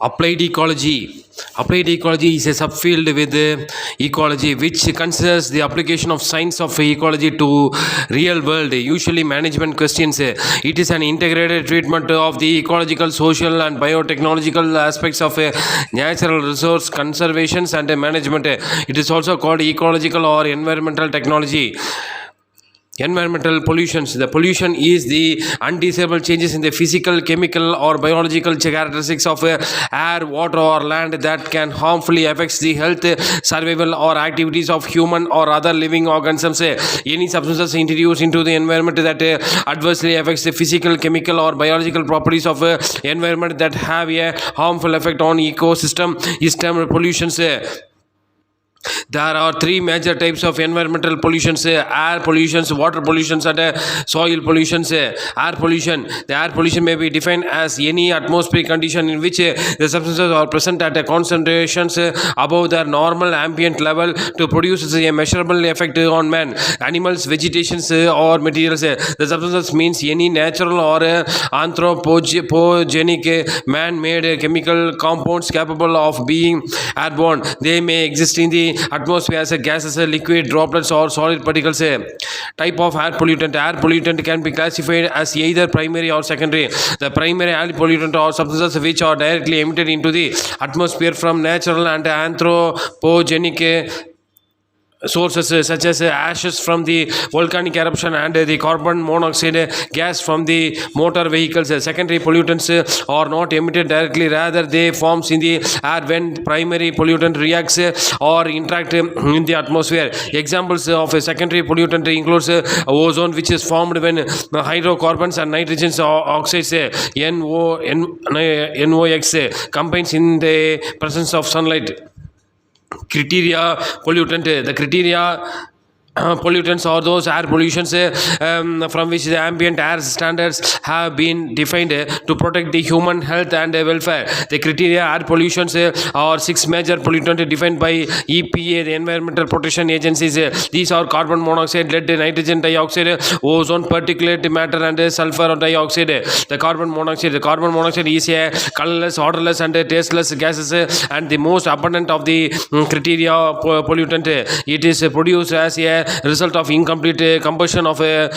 Applied ecology. Applied ecology is a subfield with ecology which considers the application of science of ecology to real world, usually management questions. It is an integrated treatment of the ecological, social and biotechnological aspects of natural resource conservation and management. It is also called ecological or environmental technology. Environmental pollutions. The pollution is the undesirable changes in the physical, chemical or biological characteristics of air, water or land that can harmfully affect the health, survival or activities of human or other living organisms. Any substances introduced into the environment that adversely affects the physical, chemical or biological properties of environment that have a harmful effect on ecosystem is termed pollutions. There are three major types of environmental pollutions: air pollutions, water pollutions and soil pollutions. Air pollution. The air pollution may be defined as any atmospheric condition in which the substances are present at concentrations above their normal ambient level to produce a measurable effect on man, animals, vegetation or materials. The substances means any natural or anthropogenic man-made chemical compounds capable of being airborne. They may exist in the atmosphere as gases, liquid, droplets or solid particles. Type of air pollutant. Air pollutant can be classified as either primary or secondary. The primary air pollutant are substances which are directly emitted into the atmosphere from natural and anthropogenic sources such as ashes from the volcanic eruption and the carbon monoxide gas from the motor vehicles. Secondary pollutants are not emitted directly, rather they forms in the air when primary pollutant reacts or interact in the atmosphere. Examples of a secondary pollutant includes ozone, which is formed when hydrocarbons and nitrogen oxides NOx combines in the presence of sunlight. Criteria pollutant. The criteria pollutants are those air pollutions from which the ambient air standards have been defined to protect the human health and welfare. The criteria air pollutions are six major pollutants defined by EPA, the Environmental Protection Agencies. These are carbon monoxide, lead, nitrogen dioxide, ozone, particulate matter and sulfur dioxide. The carbon monoxide is a colorless, odorless and tasteless gases and the most abundant of the criteria pollutant. It is produced as a result of incomplete combustion of a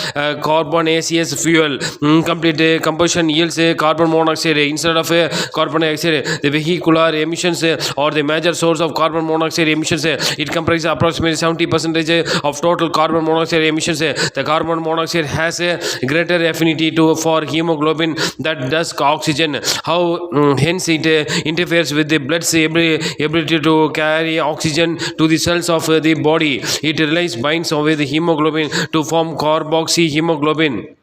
carbonaceous fuel. Incomplete combustion yields carbon monoxide instead of carbon dioxide. The vehicular emissions are the major source of carbon monoxide emissions. It comprises approximately 70% of total carbon monoxide emissions. The carbon monoxide has a greater affinity for hemoglobin that does oxygen. Hence it interferes with the blood's ability to carry oxygen to the cells of the body. It binds with hemoglobin to form carboxyhemoglobin.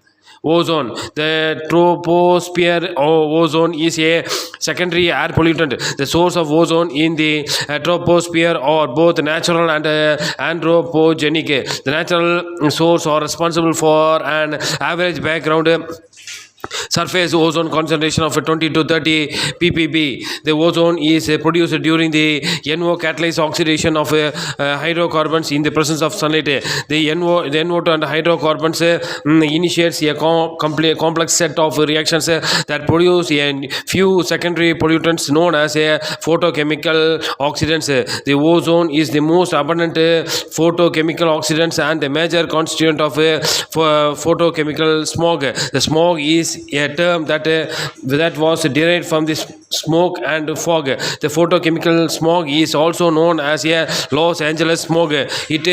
Ozone. The troposphere ozone is a secondary air pollutant. The source of ozone in the troposphere are both natural and anthropogenic. The natural source are responsible for an average background surface ozone concentration of 20 to 30 ppb. The ozone is produced during the NO catalyzed oxidation of hydrocarbons in the presence of sunlight. The NO2 and hydrocarbons initiates a complex set of reactions that produce a few secondary pollutants known as photochemical oxidants. The ozone is the most abundant photochemical oxidants and a major constituent of photochemical smog. The smog is a term that was derived from the smoke and fog. The photochemical smog is also known as a Los Angeles smog. It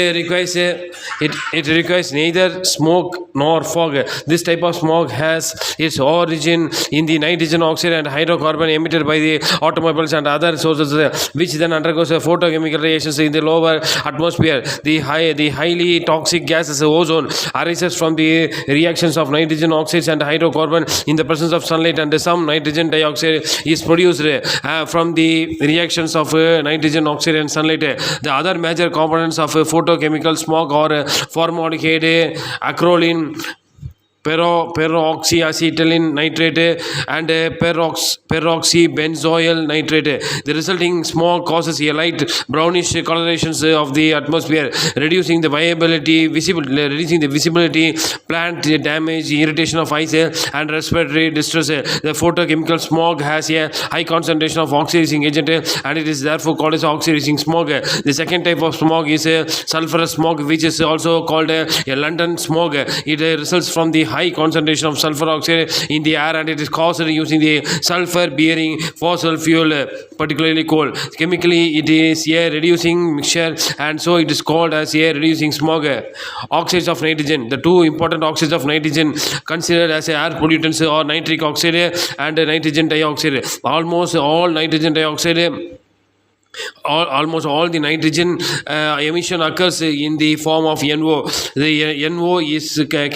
requires neither smoke nor fog. This type of smog has its origin in the nitrogen oxide and hydrocarbon emitted by the automobiles and other sources, which then undergoes photochemical reactions in the lower atmosphere. The highly toxic gases ozone arises from the reactions of nitrogen oxides and hydrocarbon in the presence of sunlight, and some nitrogen dioxide is produced from the reactions of nitrogen oxide and sunlight. The other major components of photochemical smog are formaldehyde, acrolein, peroxyacetylene nitrate and peroxybenzoyl nitrate. The resulting smog causes a light brownish colorations of the atmosphere, reducing the visibility, plant damage, irritation of eyes, and respiratory distress. The photochemical smog has a high concentration of oxidizing agent, and it is therefore called as oxidizing smog. The second type of smog is sulfurous smog, which is also called a London smog. It results from the high concentration of sulfur oxide in the air, and it is caused using the sulfur bearing fossil fuel, particularly coal. Chemically, it is a reducing mixture, and so it is called as a reducing smog. Oxides of nitrogen. The two important oxides of nitrogen considered as air pollutants are nitric oxide and nitrogen dioxide. Almost all the nitrogen emission occurs in the form of NO. The NO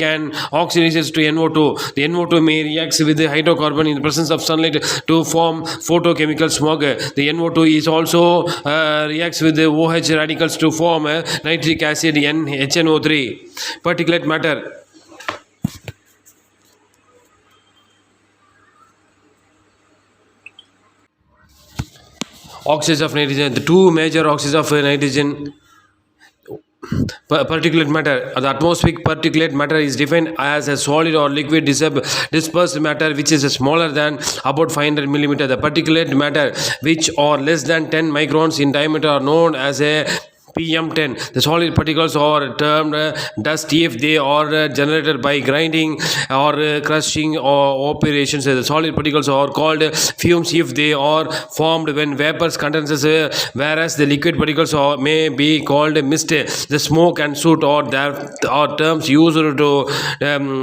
can oxidize to NO2. The NO2 may react with the hydrocarbon in the presence of sunlight to form photochemical smog. The NO2 is also reacts with the OH radicals to form nitric acid HNO3. Particulate matter. Oxides of nitrogen. The two major oxides of nitrogen. Particulate matter. The atmospheric particulate matter is defined as a solid or liquid dispersed matter which is smaller than about 500 millimeter. The particulate matter which are less than 10 microns in diameter are known as a PM10. The solid particles are termed dust if they are generated by grinding or crushing or operations. The solid particles are called fumes if they are formed when vapors condenses, whereas the liquid particles may be called mist. The smoke and soot are terms used to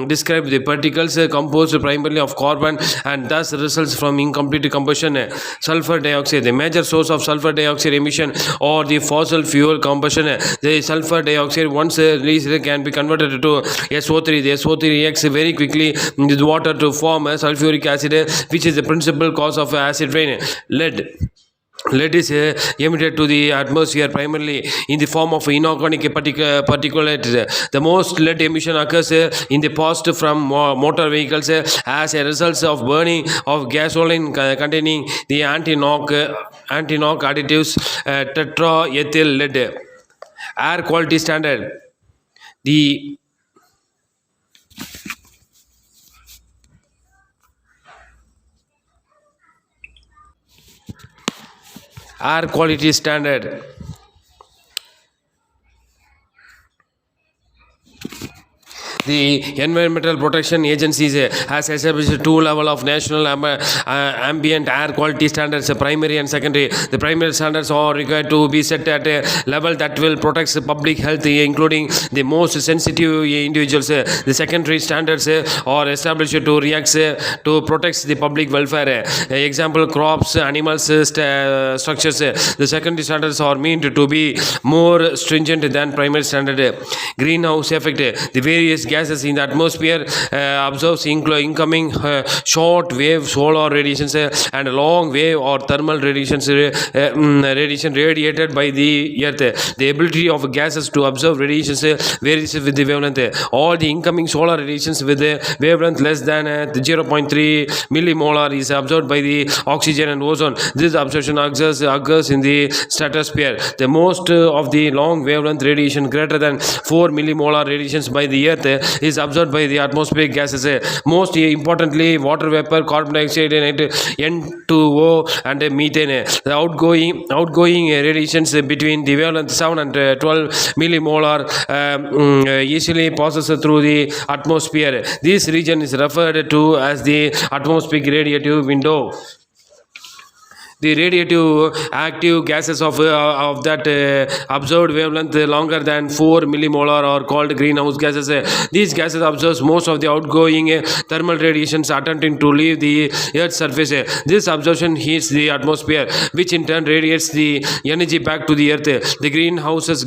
describe the particles composed primarily of carbon and thus results from incomplete combustion. Sulfur dioxide. The major source of sulfur dioxide emission or the fossil fuel combustion. The sulfur dioxide once released can be converted to SO3. The SO3 reacts very quickly with water to form sulfuric acid, which is the principal cause of acid rain. Lead is emitted to the atmosphere primarily in the form of inorganic particulates. The most lead emission occurs in the past from motor vehicles as a result of burning of gasoline containing the anti-knock additives tetraethyl lead. Air quality standard. The air quality standard. The Environmental Protection Agency has established two levels of national ambient air quality standards, primary and secondary. The primary standards are required to be set at a level that will protect public health, including the most sensitive individuals. The secondary standards are established to react to protect the public welfare. Example, crops, animals, structures. The secondary standards are meant to be more stringent than primary standard. Greenhouse effect. The various gases in the atmosphere absorbs incoming short wave solar radiations and long wave or thermal radiation radiated by the earth. The ability of gases to absorb radiations varies with the wavelength. All the incoming solar radiations with a wavelength less than 0.3 millimolar is absorbed by the oxygen and ozone. This absorption occurs in the stratosphere. The most of the long wavelength radiation greater than 4 millimolar radiations by the earth is absorbed by the atmospheric gases. Most importantly, water vapor, carbon dioxide, N2O and methane. The outgoing radiations between the wavelength 7 and 12 millimolar easily passes through the atmosphere. This region is referred to as the atmospheric radiative window. The radioactive active gases of that observed wavelength longer than 4 millimolar are called greenhouse gases. These gases absorb most of the outgoing thermal radiations attempting to leave the Earth's surface. This absorption heats the atmosphere, which in turn radiates the energy back to the Earth. The greenhouse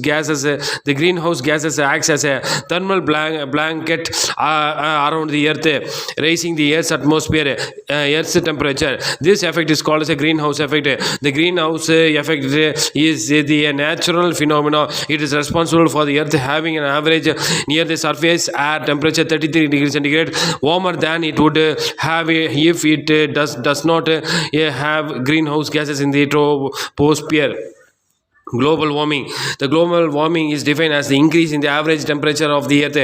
gases acts as a thermal blanket around the Earth, raising the Earth's atmosphere, Earth's temperature. This effect is called as a greenhouse greenhouse effect. The greenhouse effect is the natural phenomena. It is responsible for the earth having an average near the surface air temperature 33 degrees centigrade warmer than it would have if it does not have greenhouse gases in the troposphere. Global warming. The global warming is defined as the increase in the average temperature of the earth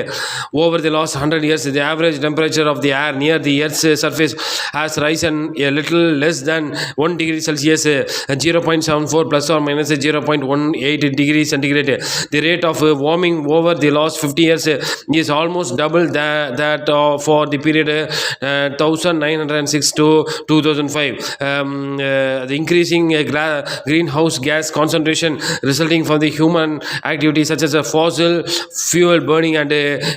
over the last 100 years. The average temperature of the air near the earth's surface has risen a little less than 1 degree Celsius, 0.74 plus or minus 0.18 degrees centigrade. The rate of warming over the last 50 years is almost double that for the period 1906 to 2005. The increasing greenhouse gas concentration resulting from the human activities such as fossil fuel burning and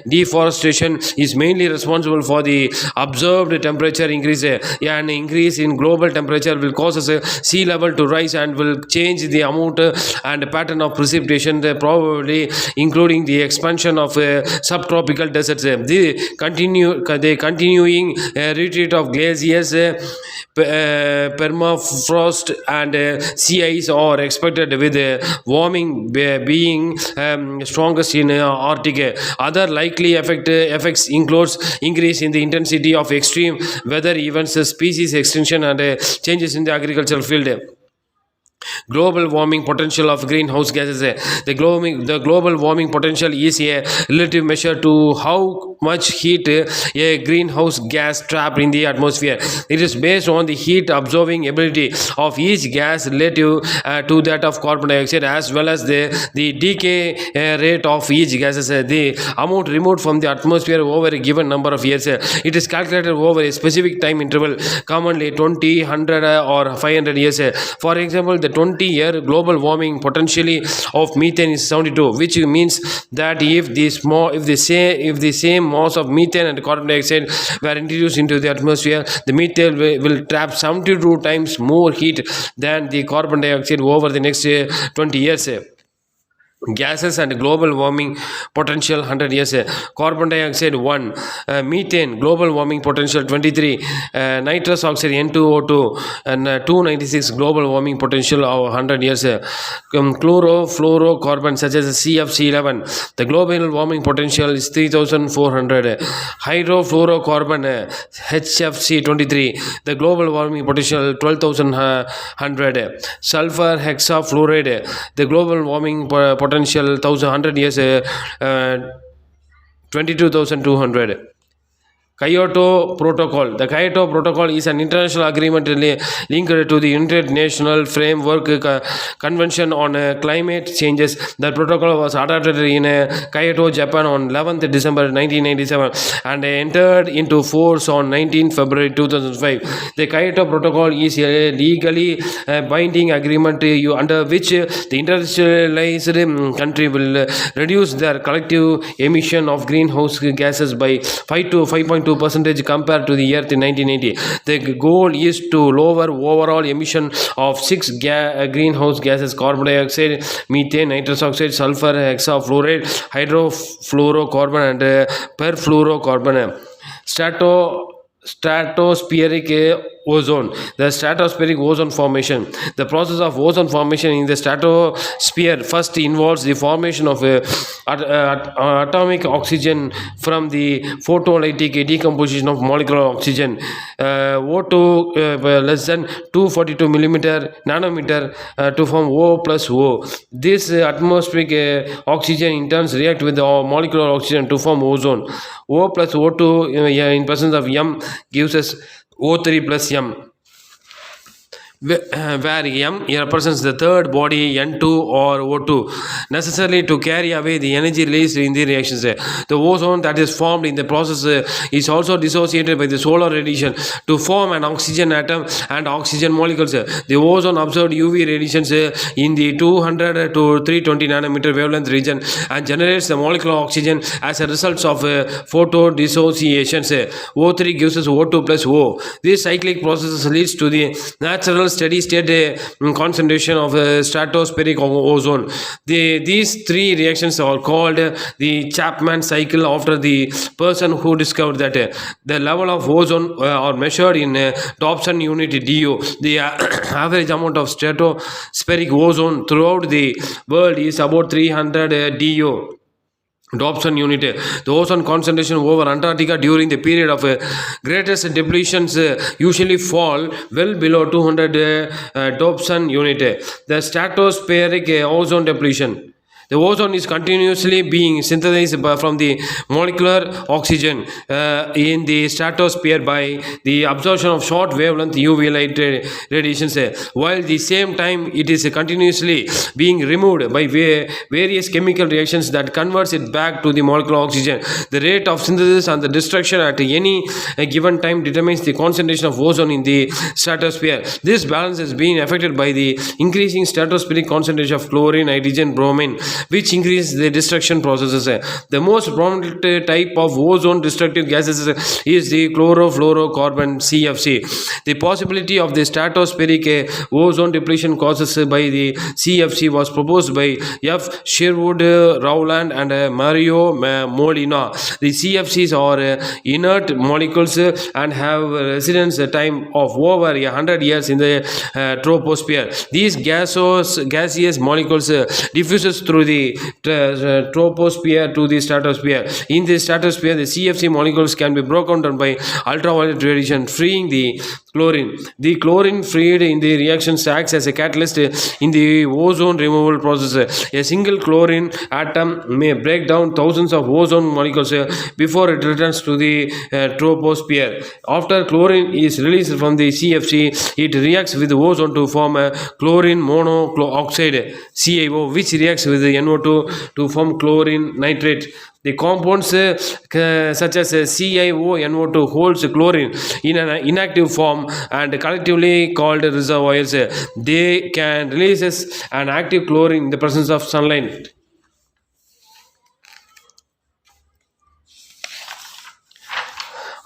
deforestation is mainly responsible for the observed temperature increase. An increase in global temperature will cause sea level to rise and will change the amount and pattern of precipitation, probably including the expansion of subtropical deserts. The continuing retreat of glaciers, permafrost and sea ice are expected, with warming being strongest in Arctic. Other likely effects includes increase in the intensity of extreme weather events, species extinction, and changes in the agricultural field. Global warming potential of greenhouse gases. The global warming potential is a relative measure to how much heat a greenhouse gas trapped in the atmosphere. It is based on the heat absorbing ability of each gas relative to that of carbon dioxide, as well as the decay rate of each gases. The amount removed from the atmosphere over a given number of years. It is calculated over a specific time interval, commonly 20, 100 or 500 years. For example, the 20-year global warming potentially of methane is 72, which means that if the same mass of methane and carbon dioxide were introduced into the atmosphere, the methane will trap 72 times more heat than the carbon dioxide over the next 20 years. Gases and global warming potential 100 years. Carbon dioxide 1, methane global warming potential 23, nitrous oxide N2O2 and 296 global warming potential of 100 years. Chlorofluorocarbon such as CFC11, the global warming potential is 3400. Hydrofluorocarbon HFC23, the global warming potential 12100. Sulfur hexafluoride, the global warming potential 100 years, 22,200. Kyoto Protocol. The Kyoto Protocol is an international agreement linked to the United Nations Framework Convention on Climate Changes. The protocol was adopted in Kyoto, Japan on 11th December 1997 and entered into force on 19 February 2005. The Kyoto Protocol is a legally binding agreement under which the industrialized country will reduce their collective emission of greenhouse gases by 5 to 5.2% compared to the Earth in 1980. The goal is to lower overall emission of 6 greenhouse gases: carbon dioxide, methane, nitrous oxide, sulfur hexafluoride, hydrofluorocarbon, and perfluorocarbon. Stratospheric ozone. The stratospheric ozone formation. The process of ozone formation in the stratosphere first involves the formation of atomic oxygen from the photolytic decomposition of molecular oxygen. O2 less than 242 nanometer to form O plus O. This atmospheric oxygen in turn react with the molecular oxygen to form ozone. O plus O2 in presence of M gives us O3 plus M, where M represents the third body N2 or O2 necessarily to carry away the energy released in the reactions. The ozone that is formed in the process is also dissociated by the solar radiation to form an oxygen atom and oxygen molecules. The ozone absorbed UV radiations in the 200 to 320 nanometer wavelength region and generates the molecular oxygen as a result of photo dissociations. O3 gives us O2 plus O. This cyclic process leads to the natural critical steady state concentration of stratospheric ozone. These three reactions are called the Chapman cycle after the person who discovered that the level of ozone are measured in Dobson unit DO. The average amount of stratospheric ozone throughout the world is about 300 DO. Dobson unit. The ozone concentration over Antarctica during the period of greatest depletions usually fall well below 200 Dobson unit. The stratospheric ozone depletion. The ozone is continuously being synthesized from the molecular oxygen in the stratosphere by the absorption of short wavelength UV light radiations, while at the same time it is continuously being removed by various chemical reactions that converts it back to the molecular oxygen. The rate of synthesis and the destruction at any given time determines the concentration of ozone in the stratosphere. This balance is being affected by the increasing stratospheric concentration of chlorine, nitrogen, bromine, which increase the destruction processes. The most prominent type of ozone destructive gases is the chlorofluorocarbon CFC. The possibility of the stratospheric ozone depletion causes by the CFC was proposed by F. Sherwood Rowland and Mario Molina. The CFCs are inert molecules and have residence time of over 100 years in the troposphere. These gaseous molecules diffuses through the troposphere to the stratosphere. In the stratosphere, the CFC molecules can be broken down by ultraviolet radiation, freeing the chlorine. The chlorine freed in the reaction acts as a catalyst in the ozone removal process. A single chlorine atom may break down thousands of ozone molecules before it returns to the troposphere. After chlorine is released from the CFC, it reacts with ozone to form a chlorine monoxide CaO, which reacts with the NO2 to form chlorine nitrate. The compounds such as CiO-NO2 holds chlorine in an inactive form and collectively called reservoirs. They can release an active chlorine in the presence of sunlight.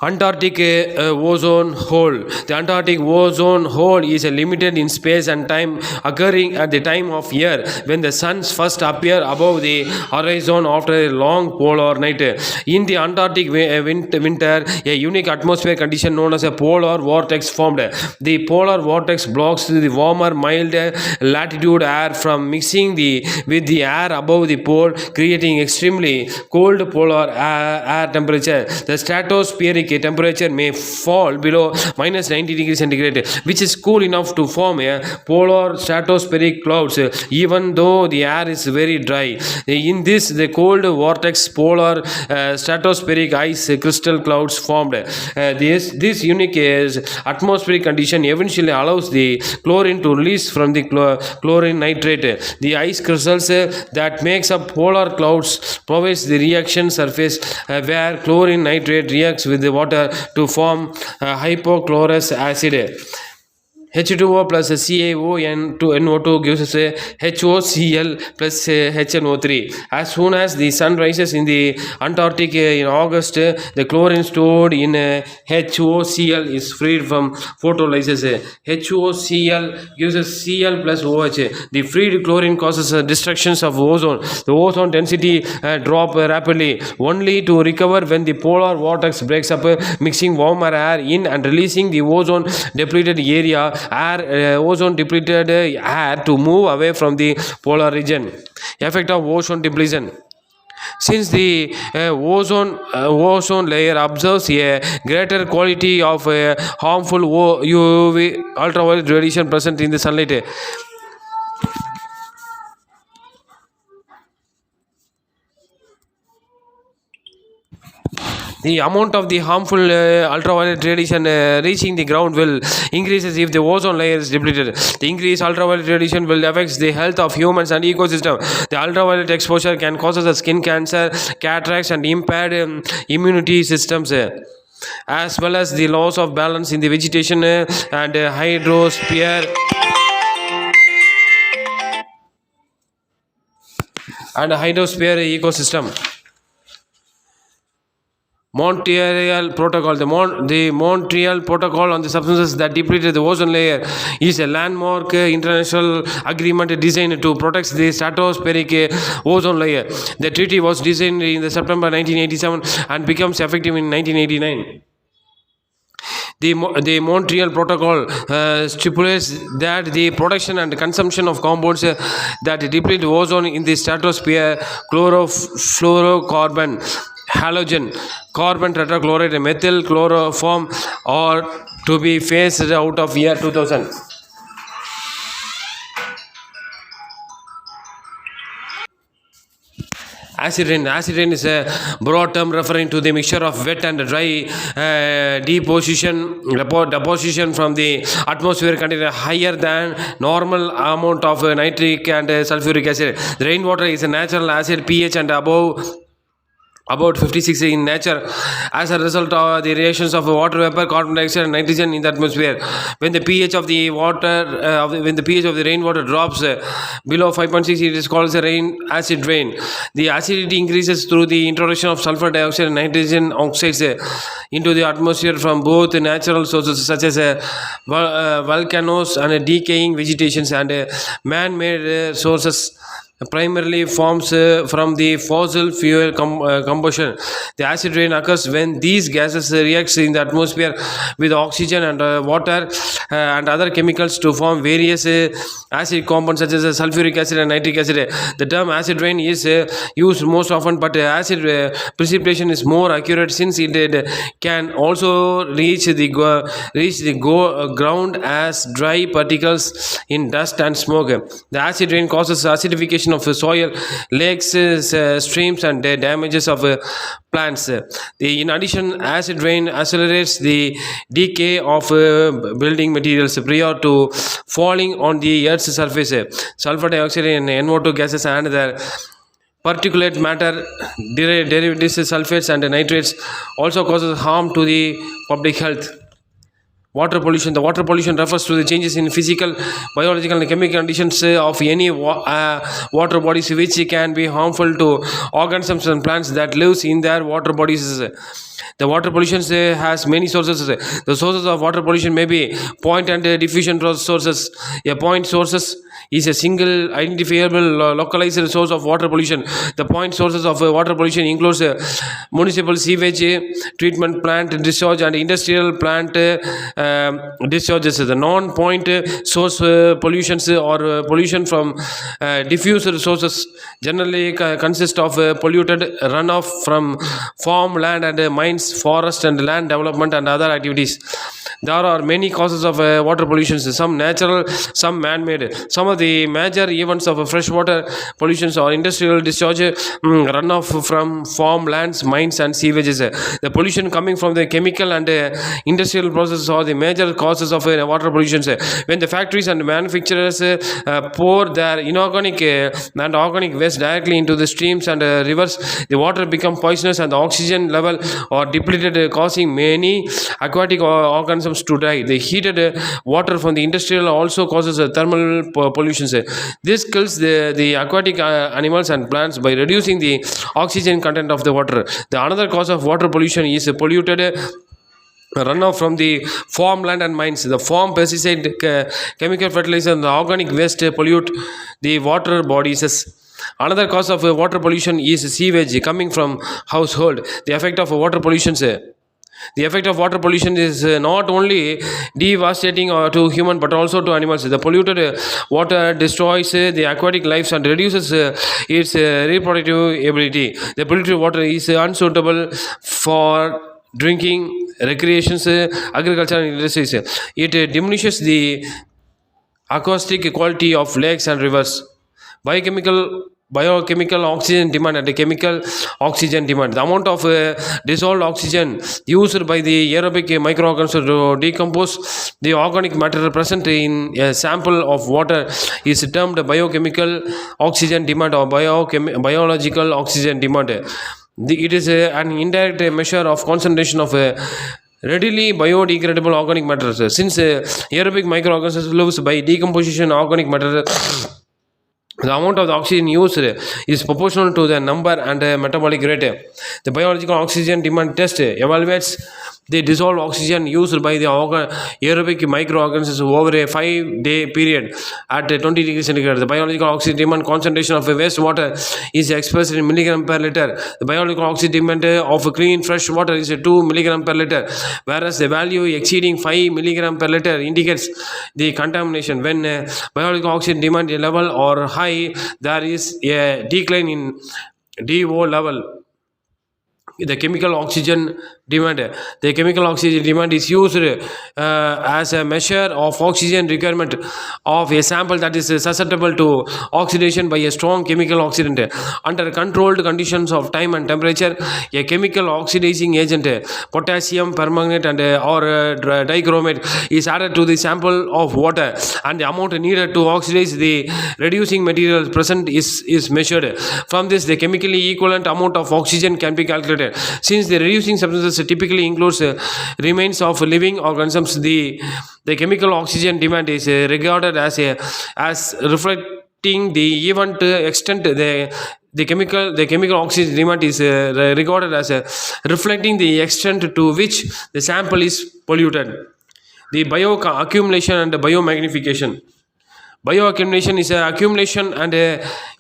Antarctic ozone hole. The Antarctic ozone hole is limited in space and time, occurring at the time of year when the suns first appear above the horizon after a long polar night. In the Antarctic winter, a unique atmosphere condition known as a polar vortex formed. The polar vortex blocks the warmer, mild latitude air from mixing with the air above the pole, creating extremely cold polar air temperature. The stratospheric temperature may fall below minus 90 degrees centigrade, which is cool enough to form a polar stratospheric clouds, even though the air is very dry. In this, the cold vortex polar stratospheric ice crystal clouds formed. This unique atmospheric condition eventually allows the chlorine to release from the chlorine nitrate. The ice crystals that makes up polar clouds provides the reaction surface where chlorine nitrate reacts with the water to form hypochlorous acid. H2O plus CaO2 gives us HOCl plus HNO3. As soon as the sun rises in the Antarctic in August, the chlorine stored in HOCl is freed from photolysis. HOCl gives us Cl plus OH. The freed chlorine causes destructions of ozone. The ozone density drop rapidly, only to recover when the polar vortex breaks up, mixing warmer air in and releasing the ozone depleted ozone depleted air to move away from the polar region. Effect of ozone depletion. Since the ozone layer absorbs a greater quantity of harmful UV ultraviolet radiation present in the sunlight, the amount of the harmful ultraviolet radiation reaching the ground will increases if the ozone layer is depleted. The increased ultraviolet radiation will affect the health of humans and ecosystem. The ultraviolet exposure can cause skin cancer, cataracts, and impaired immunity systems, as well as the loss of balance in the vegetation and hydrosphere ecosystem. Montreal Protocol. The Montreal Protocol on the substances that depleted the ozone layer is a landmark international agreement designed to protect the stratospheric ozone layer. The treaty was designed in the September 1987 and becomes effective in 1989. The Montreal Protocol stipulates that the production and consumption of compounds that deplete ozone in the stratosphere, chlorofluorocarbon, halogen, carbon tetrachloride, methyl chloroform, are to be phased out of year 2000. Acid rain. Acid rain is a broad term referring to the mixture of wet and dry deposition from the atmosphere containing a higher than normal amount of nitric and sulfuric acid. The rainwater is a natural acid pH and about 56 in nature as a result of the reactions of water vapor, carbon dioxide and nitrogen in the atmosphere. When the pH of the rainwater drops below 5.6, it is called the acid rain. The acidity increases through the introduction of sulfur dioxide and nitrogen oxides into the atmosphere from both natural sources such as volcanoes and decaying vegetations and man-made sources primarily forms from the fossil fuel combustion. The acid rain occurs when these gases react in the atmosphere with oxygen and water and other chemicals to form various acid compounds such as sulfuric acid and nitric acid. The term acid rain is used most often, but acid precipitation is more accurate since it can also reach the ground as dry particles in dust and smoke. The acid rain causes acidification of soil, lakes, streams and damages of plants. In addition, acid rain accelerates the decay of building materials prior to falling on the earth's surface. Sulfur dioxide and NO2 gases and their particulate matter, derivatives, sulfates and nitrates also causes harm to the public health. Water pollution. The water pollution refers to the changes in physical, biological and chemical conditions of any water bodies which can be harmful to organisms and plants that lives in their water bodies. The water pollution has many sources. The sources of water pollution may be point and diffusion sources. A point sources is a single identifiable localized source of water pollution. The point sources of water pollution includes municipal sewage treatment plant discharge and industrial plant discharges. The non-point source pollutions or pollution from diffuse sources generally consist of polluted runoff from farmland and mines, forest and land development and other activities. There are many causes of water pollution, some natural, some man-made. Some of the major events of freshwater pollution are industrial discharge, runoff from farmlands, mines and sewages. The pollution coming from the chemical and industrial processes are the major causes of water pollution. When the factories and manufacturers pour their inorganic and organic waste directly into the streams and rivers, the water becomes poisonous and the oxygen level are depleted, causing many aquatic organisms to die. The heated water from the industrial also causes thermal pollution. This kills the aquatic animals and plants by reducing the oxygen content of the water. The another cause of water pollution is polluted runoff from the farmland and mines. The farm pesticide, chemical fertilizer and the organic waste pollute the water bodies. Another cause of water pollution is sewage coming from household. The effect of water pollution is not only devastating to human but also to animals. The polluted water destroys the aquatic lives and reduces its reproductive ability. The polluted water is unsuitable for drinking, recreations, agriculture and industries. It diminishes the acoustic quality of lakes and rivers. Biochemical oxygen demand and chemical oxygen demand. The amount of dissolved oxygen used by the aerobic microorganisms to decompose the organic matter present in a sample of water is termed biochemical oxygen demand or biological oxygen demand. It is an indirect measure of concentration of readily biodegradable organic matter. Since aerobic microorganisms lives by decomposition organic matter, The amount of the oxygen used is proportional to the number and metabolic rate. The biological oxygen demand test evaluates the dissolved oxygen used by the aerobic microorganisms over a 5-day period at 20 degrees centigrade. The biological oxygen demand concentration of wastewater is expressed in milligram per liter. The biological oxygen demand of clean fresh water is 2 milligram per liter, whereas the value exceeding 5 milligram per liter indicates the contamination. When biological oxygen demand level or high, there is a decline in DO level. The chemical oxygen demand. The chemical oxygen demand is used as a measure of oxygen requirement of a sample that is susceptible to oxidation by a strong chemical oxidant. Under controlled conditions of time and temperature, a chemical oxidizing agent, potassium permanganate and or dichromate, is added to the sample of water, and the amount needed to oxidize the reducing material present is measured. From this, the chemically equivalent amount of oxygen can be calculated. Since the reducing substances typically includes remains of living organisms, the chemical oxygen demand is regarded as reflecting the event extent. The chemical oxygen demand is regarded as reflecting the extent to which the sample is polluted. The bioaccumulation and the biomagnification. Bioaccumulation is an accumulation and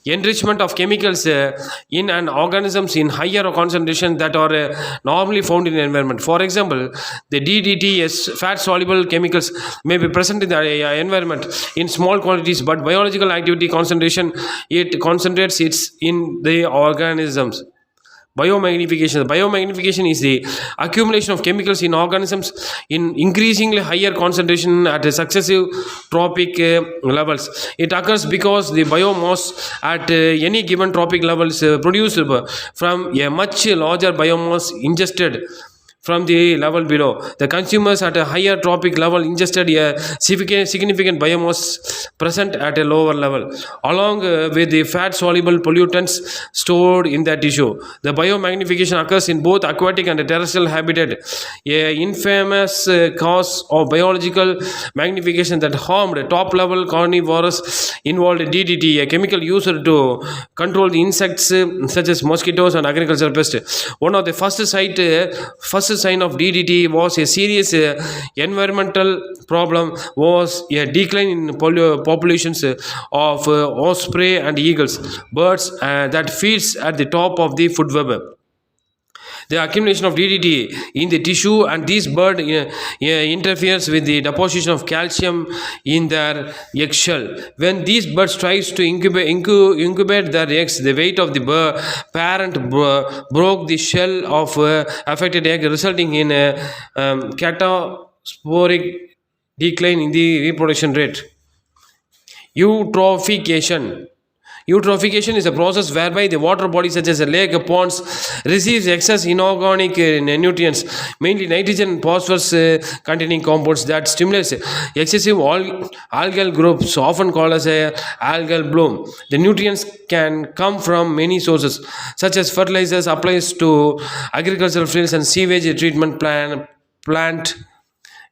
enrichment of chemicals in an organisms in higher concentration that are normally found in the environment. For example, the DDT fat-soluble chemicals may be present in the environment in small quantities, but biological activity concentration it concentrates it in the organisms. Biomagnification. Biomagnification is the accumulation of chemicals in organisms in increasingly higher concentration at successive tropic levels. It occurs because the biomass at any given tropic level is produced from a much larger biomass ingested from the level below. The consumers at a higher tropic level ingested a significant biomass present at a lower level, along with the fat-soluble pollutants stored in that tissue. The biomagnification occurs in both aquatic and terrestrial habitat. A infamous cause of biological magnification that harmed top-level carnivores involved DDT, a chemical used to control the insects such as mosquitoes and agricultural pests. One of the first sign of DDT was a serious environmental problem was a decline in populations of osprey and eagles, birds that feeds at the top of the food web. The accumulation of DDT in the tissue and this bird interferes with the deposition of calcium in their eggshell. When these birds tries to incubate their eggs, the weight of the parent broke the shell of affected egg, resulting in a catastrophic decline in the reproduction rate. Eutrophication. Eutrophication is a process whereby the water bodies such as a lake, ponds receives excess inorganic nutrients, mainly nitrogen and phosphorus containing compounds that stimulates excessive algal groups, often called as a algal bloom. The nutrients can come from many sources such as fertilizers applied to agricultural fields and sewage treatment plant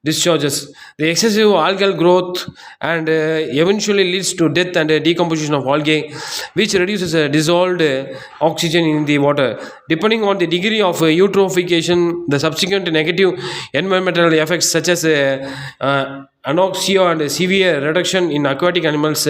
discharges. The excessive algal growth and eventually leads to death and decomposition of algae, which reduces dissolved oxygen in the water. Depending on the degree of eutrophication, the subsequent negative environmental effects such as anoxia and severe reduction in aquatic animals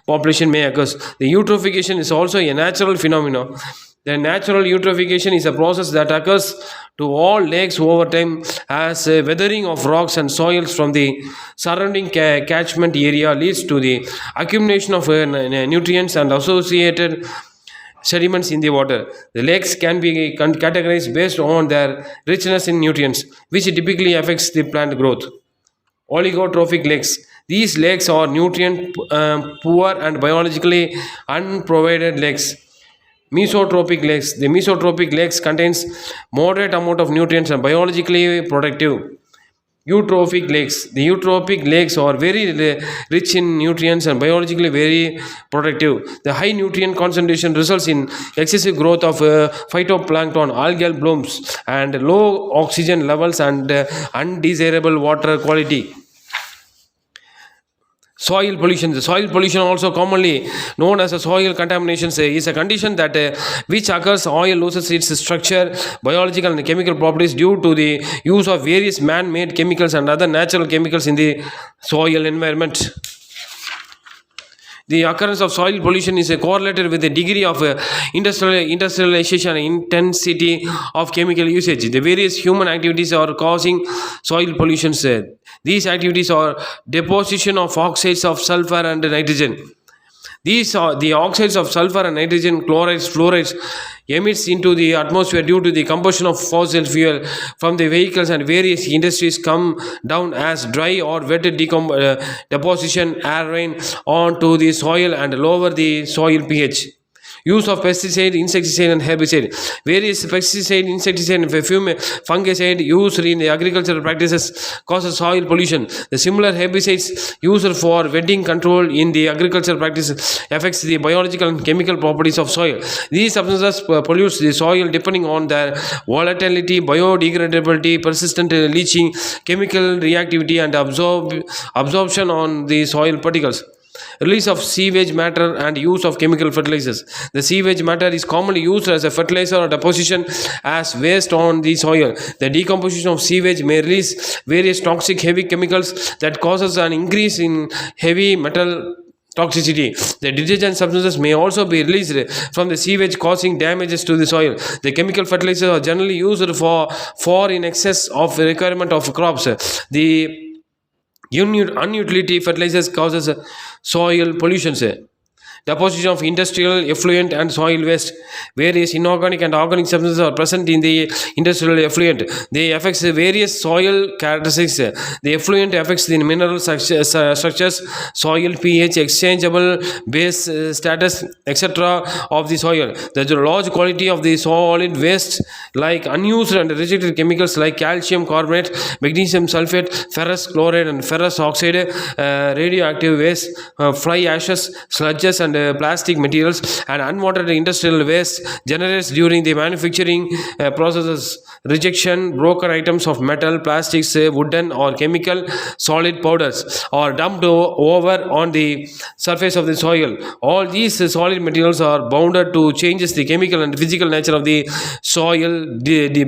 population may occur. The eutrophication is also a natural phenomenon. The natural eutrophication is a process that occurs to all lakes over time as weathering of rocks and soils from the surrounding catchment area leads to the accumulation of nutrients and associated sediments in the water. The lakes can be categorized based on their richness in nutrients, which typically affects the plant growth. Oligotrophic lakes. These lakes are nutrient poor and biologically unprovided lakes. Mesotrophic lakes. The mesotrophic lakes contains moderate amount of nutrients and biologically productive. Eutrophic lakes. The eutrophic lakes are very rich in nutrients and biologically very productive. The high nutrient concentration results in excessive growth of phytoplankton, algal blooms, and low oxygen levels and undesirable water quality. Soil pollution. The soil pollution, also commonly known as a soil contamination, is a condition that which occurs soil loses its structure, biological and chemical properties due to the use of various man-made chemicals and other natural chemicals in the soil environment. The occurrence of soil pollution is correlated with the degree of industrialization and intensity of chemical usage. The various human activities are causing soil pollution. These activities are deposition of oxides of sulfur and nitrogen. These are the oxides of sulfur and nitrogen, chlorides, fluorides emits into the atmosphere due to the combustion of fossil fuel from the vehicles and various industries come down as dry or wet deposition air rain onto the soil and lower the soil pH. Use of pesticide, insecticide and herbicide. Various pesticide, insecticide and fungicide used in the agricultural practices causes soil pollution. The similar herbicides used for weeding control in the agricultural practices affects the biological and chemical properties of soil. These substances pollute the soil depending on their volatility, biodegradability, persistent leaching, chemical reactivity and absorption on the soil particles. Release of sewage matter and use of chemical fertilizers. The sewage matter is commonly used as a fertilizer or deposition as waste on the soil. The decomposition of sewage may release various toxic heavy chemicals that causes an increase in heavy metal toxicity. The detergent substances may also be released from the sewage causing damages to the soil. The chemical fertilizers are generally used for in excess of the requirement of crops. The unutility fertilizers causes soil pollution. Deposition of industrial effluent and soil waste. Various inorganic and organic substances are present in the industrial effluent. They affect various soil characteristics. The effluent affects the mineral structures, soil pH, exchangeable base status, etc. of the soil. There is a large quality of the solid waste like unused and rejected chemicals like calcium carbonate, magnesium sulfate, ferrous chloride and ferrous oxide, radioactive waste, fly ashes, sludges and plastic materials and unwanted industrial waste generates during the manufacturing processes. Rejection, broken items of metal, plastics, wooden or chemical solid powders are dumped over on the surface of the soil. All these solid materials are bounded to changes the chemical and physical nature of the soil,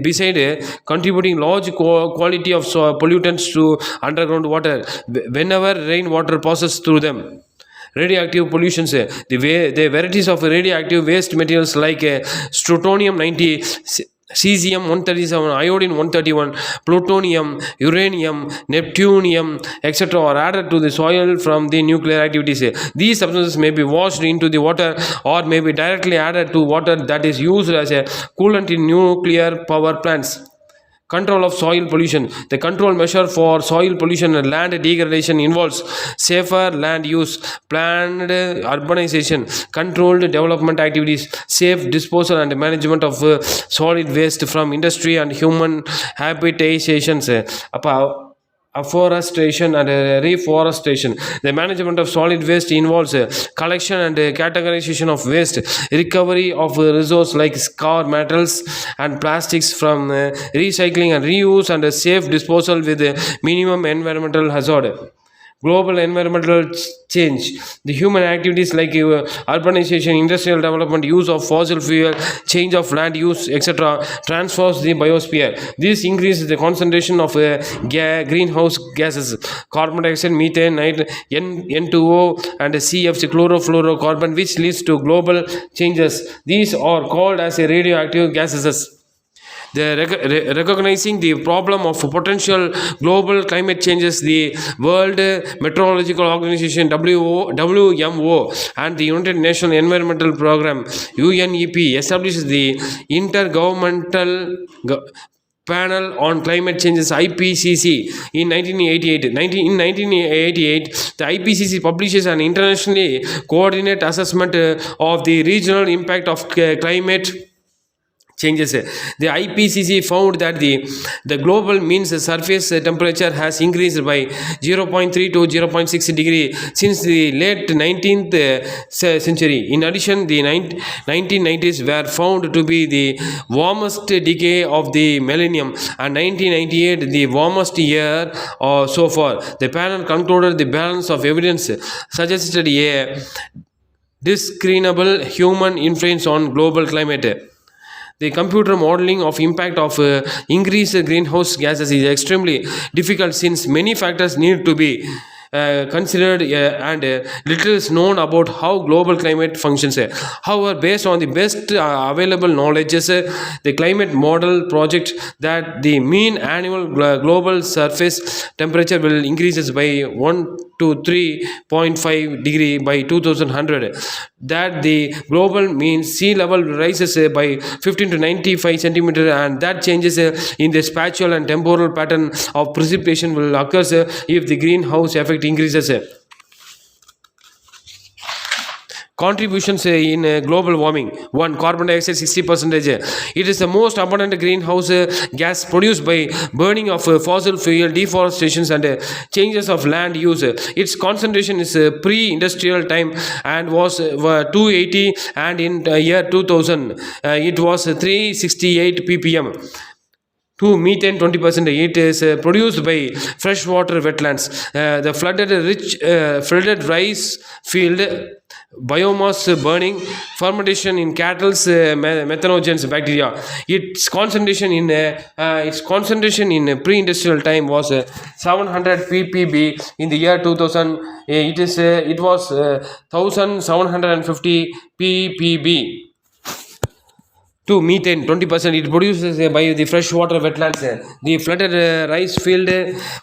beside contributing large quality of pollutants to underground water whenever rainwater passes through them. Radioactive pollution. The varieties of radioactive waste materials like strontium 90, cesium 137, iodine 131, plutonium, uranium, neptunium, etc. are added to the soil from the nuclear activities. These substances may be washed into the water or may be directly added to water that is used as a coolant in nuclear power plants. Control of soil pollution. The control measure for soil pollution and land degradation involves safer land use, planned urbanization, controlled development activities, safe disposal and management of solid waste from industry and human habitations. Afforestation and reforestation. The management of solid waste involves collection and categorization of waste, recovery of resources like scrap metals and plastics from recycling and reuse, and safe disposal with minimum environmental hazard. Global environmental change. The human activities like urbanization, industrial development, use of fossil fuel, change of land use, etc. transforms the biosphere. This increases the concentration of greenhouse gases, carbon dioxide, methane, N2O and CFC, chlorofluorocarbon, which leads to global changes. These are called as radioactive gases. Recognizing the problem of potential global climate changes, the World Meteorological Organization WMO and the United Nations Environmental Program UNEP established the Intergovernmental Panel on Climate Changes IPCC in 1988. In 1988, the IPCC publishes an internationally coordinated assessment of the regional impact of climate changes. The IPCC found that the global mean surface temperature has increased by 0.3 to 0.6 degree since the late 19th century. In addition, the 1990s were found to be the warmest decade of the millennium, and 1998 the warmest year so far. The panel concluded the balance of evidence suggested a discernible human influence on global climate. The computer modeling of impact of increased greenhouse gases is extremely difficult since many factors need to be considered, and little is known about how global climate functions. However, based on the best available knowledge, the climate model projects that the mean annual global surface temperature will increases by 1 to 3.5 degree by 2100. That the global mean sea level rises by 15 to 95 centimeter, and that changes in the spatial and temporal pattern of precipitation will occur if the greenhouse effect increases. Contributions in global warming. 1. Carbon dioxide 60%. It is the most abundant greenhouse gas produced by burning of fossil fuel, deforestation and changes of land use. Its concentration is pre-industrial time and was 280, and in year 2000 it was 368 ppm. 2. Methane 20%. It is produced by freshwater wetlands. The flooded rice field, biomass burning, fermentation in cattle's methanogens bacteria. Its concentration in pre-industrial time was 700 ppb. In the year 2000, it was 1750 ppb. 2. Methane 20%. It produces by the freshwater wetlands, the flooded rice field,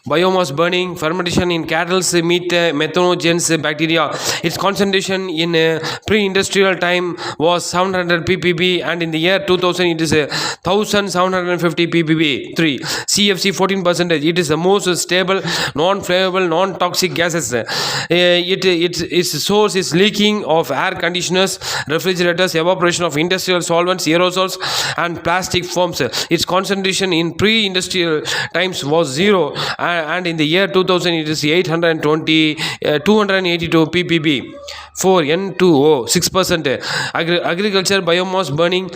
biomass burning, fermentation in cattle's methanogens bacteria. Its concentration in pre-industrial time was 700 ppb, and in the year 2000 it is 1750 ppb. 3. CFC 14%. It is the most stable, non-flammable, non-toxic gases. Its source is leaking of air conditioners, refrigerators, evaporation of industrial solvents, aerosols and plastic foams. Its concentration in pre-industrial times was 0, and in the year 2000 it is 282 ppb. 4. N2O 6%. Agriculture, biomass burning,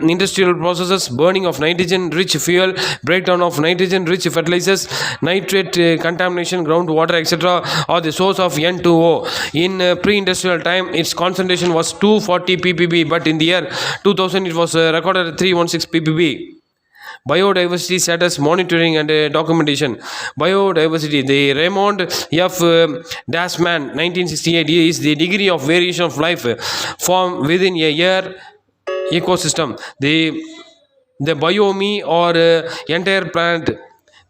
industrial processes, burning of nitrogen-rich fuel, breakdown of nitrogen-rich fertilizers, nitrate contamination, groundwater, etc. are the source of N2O. In pre-industrial time, its concentration was 240 ppb, but in the year 2000 it was recorded at 316 ppb. Biodiversity status monitoring and documentation. Biodiversity. The Raymond F. Dasman 1968 is the degree of variation of life form within a year ecosystem. The biome or entire planet.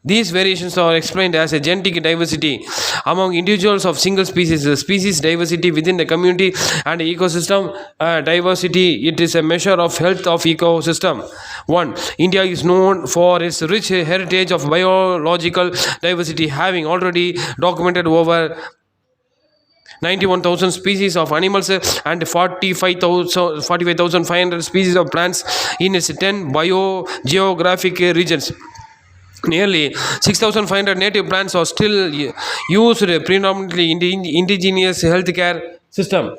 These variations are explained as a genetic diversity among individuals of single species, species diversity within the community, and ecosystem diversity. It is a measure of health of ecosystem. 1. India is known for its rich heritage of biological diversity, having already documented over 91,000 species of animals and 45,500 species of plants in its 10 biogeographic regions. Nearly 6,500 native plants are still used predominantly in the indigenous healthcare system.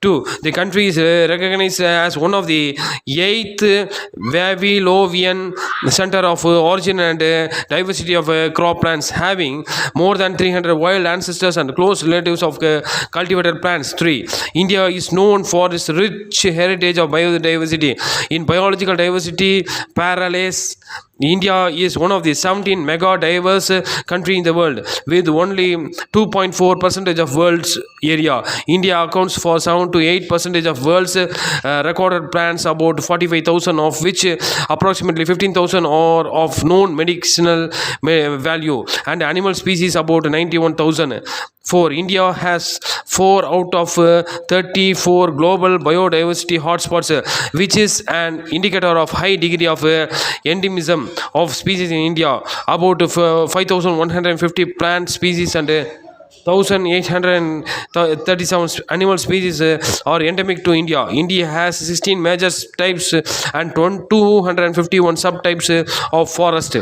2. The country is recognized as one of the 8 Wavlovian center of origin and diversity of crop plants, having more than 300 wild ancestors and close relatives of cultivated plants. 3. India is known for its rich heritage of biodiversity. In biological diversity parallels, India is one of the 17 mega diverse country in the world, with only 2.4% of world's area. India accounts for 7 to 8% of world's recorded plants, about 45,000 of which approximately 15,000 are of known medicinal value, and animal species about 91,000. 4. India has 4 out of 34 global biodiversity hotspots, which is an indicator of high degree of endemism of species in India. About 5,150 plant species and 1,837 animal species are endemic to India. India has 16 major types and 251 subtypes of forest.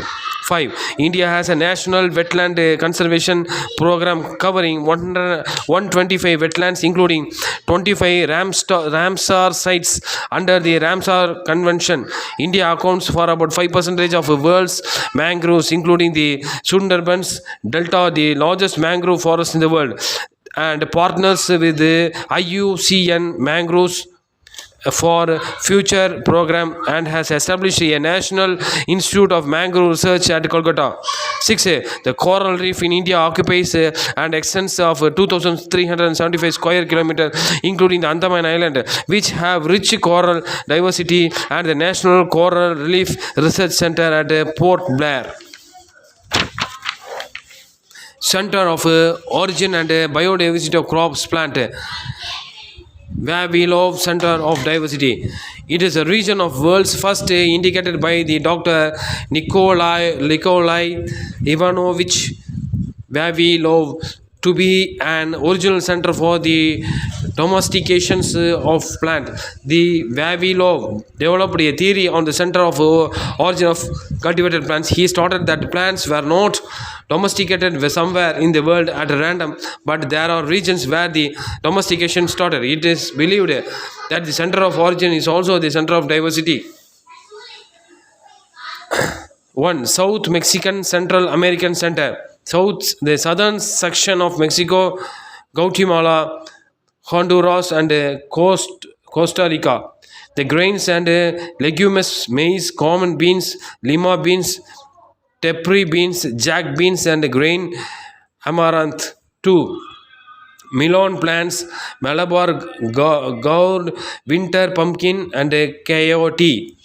5. India has a national wetland conservation program covering 125 wetlands, including 25 Ramsar sites under the Ramsar Convention. India accounts for about 5% of the world's mangroves, including the Sundarbans Delta, the largest mangrove forest in the world, and partners with the IUCN Mangroves for Future program and has established a National Institute of Mangrove Research at Kolkata. 6. The coral reef in India occupies and extends of 2,375 square kilometers, including the Andaman Island, which have rich coral diversity, and the National Coral Reef Research Center at Port Blair. Center of Origin and Biodiversity of Crops Plant. Vavilov Center of Diversity. It is a region of world's first indicated by the Dr. Nikolai Ivanovich Vavilov to be an original center for the domestications of plant. The Vavilov developed a theory on the center of origin of cultivated plants. He started that plants were not domesticated somewhere in the world at random, but there are regions where the domestication started. It is believed that the center of origin is also the center of diversity. 1. South Mexican Central American Center. The southern section of Mexico, Guatemala, Honduras, and Costa Rica. The grains and legumes, maize, common beans, lima beans, tepary beans, jack beans, and grain amaranth. 2. Melon plants, Malabar gourd, winter pumpkin, and coyote.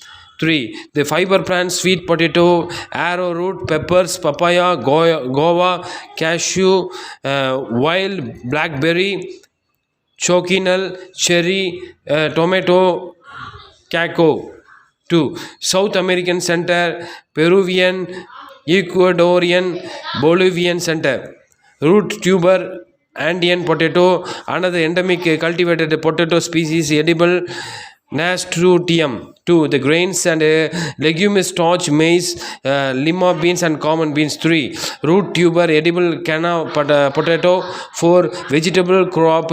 3. The fiber plants, sweet potato, arrowroot, peppers, papaya, guava, cashew, wild blackberry, cochineal, cherry, tomato, cacao. 2. South American Center, Peruvian, Ecuadorian, Bolivian Center. Root tuber, Andean potato, another endemic cultivated potato species, edible Nasturtium. 2. The grains and legumes, starch, maize, lima beans, and common beans. 3. Root tuber, edible canna potato. 4. Vegetable crop,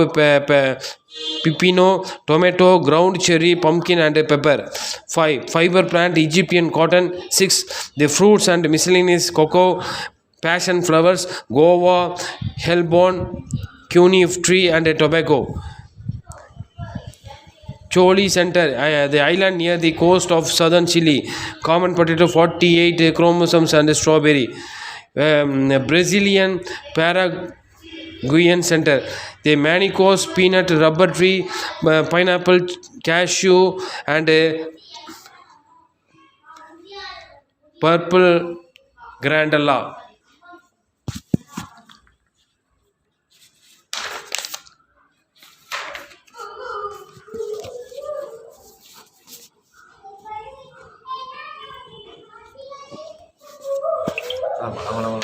pepino, tomato, ground cherry, pumpkin, and pepper. 5. Fiber plant, Egyptian cotton. 6. The fruits and miscellaneous, cocoa, passion flowers, guava, hellebone, cunife tree, and tobacco. Choli Center, the island near the coast of southern Chile. Common potato, 48 chromosomes, and strawberry. Brazilian Paraguayan Center, the Manicos peanut, rubber tree, pineapple, cashew, and purple grandella. Hello.